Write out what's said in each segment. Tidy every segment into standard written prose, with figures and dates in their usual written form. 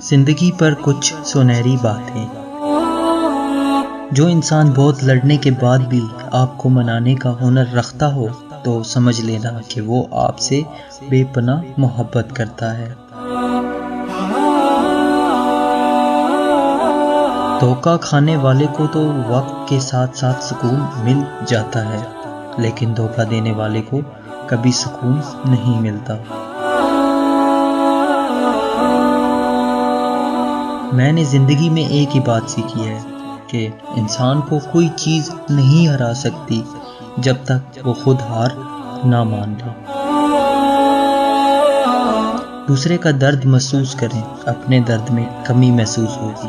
زندگی پر کچھ سنہری باتیں۔ جو انسان بہت لڑنے کے بعد بھی آپ کو منانے کا ہنر رکھتا ہو تو سمجھ لینا کہ وہ آپ سے بے پناہ محبت کرتا ہے۔ دھوکہ کھانے والے کو تو وقت کے ساتھ ساتھ سکون مل جاتا ہے، لیکن دھوکہ دینے والے کو کبھی سکون نہیں ملتا۔ میں نے زندگی میں ایک ہی بات سیکھی ہے کہ انسان کو کوئی چیز نہیں ہرا سکتی جب تک وہ خود ہار نہ مان لے۔ دوسرے کا درد محسوس کریں، اپنے درد میں کمی محسوس ہوگی۔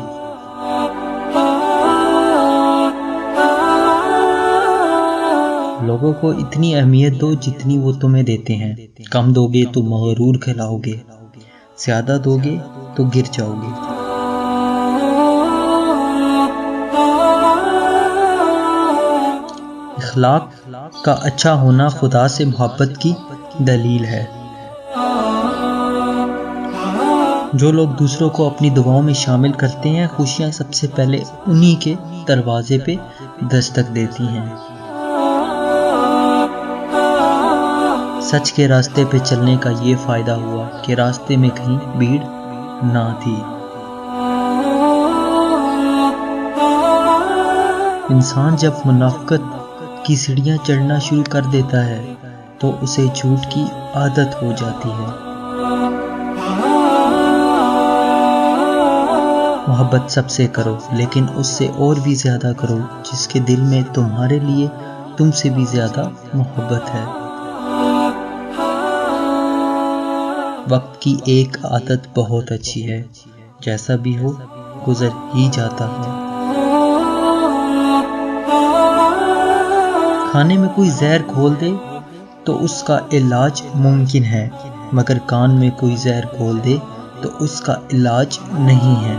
لوگوں کو اتنی اہمیت دو جتنی وہ تمہیں دیتے ہیں۔ کم دو گے تو مغرور کہلاؤ گے، زیادہ دو گے تو گر جاؤ گے۔ اخلاق کا اچھا ہونا خدا سے محبت کی دلیل ہے۔ جو لوگ دوسروں کو اپنی دعاؤں میں شامل کرتے ہیں، خوشیاں سب سے پہلے انہی کے دروازے پہ دستک دیتی ہیں۔ سچ کے راستے پہ چلنے کا یہ فائدہ ہوا کہ راستے میں کہیں بھیڑ نہ تھی۔ انسان جب منافقت کی سیڑھیاں چڑھنا شروع کر دیتا ہے تو اسے جھوٹ کی عادت ہو جاتی ہے۔ محبت سب سے کرو، لیکن اس سے اور بھی زیادہ کرو جس کے دل میں تمہارے لیے تم سے بھی زیادہ محبت ہے۔ وقت کی ایک عادت بہت اچھی ہے، جیسا بھی ہو گزر ہی جاتا ہے۔ کھانے میں کوئی زہر گھول دے تو اس کا علاج ممکن ہے، مگر کان میں کوئی زہر گھول دے تو اس کا علاج نہیں ہے۔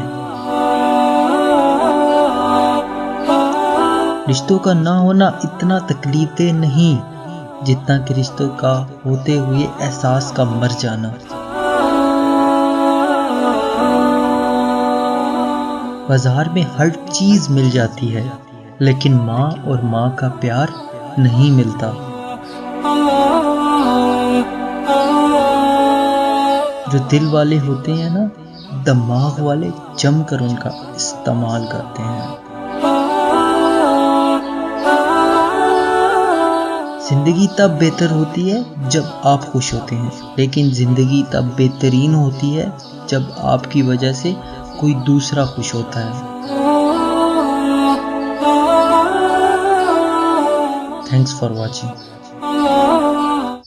رشتوں کا نہ ہونا اتنا تکلیف دہ نہیں جتنا کہ رشتوں کا ہوتے ہوئے احساس کا مر جانا۔ بازار میں ہر چیز مل جاتی ہے، لیکن ماں اور ماں کا پیار نہیں ملتا۔ جو دل والے ہوتے ہیں نا، دماغ والے جم کر ان کا استعمال کرتے ہیں۔ زندگی تب بہتر ہوتی ہے جب آپ خوش ہوتے ہیں، لیکن زندگی تب بہترین ہوتی ہے جب آپ کی وجہ سے کوئی دوسرا خوش ہوتا ہے۔ Thanks for watching.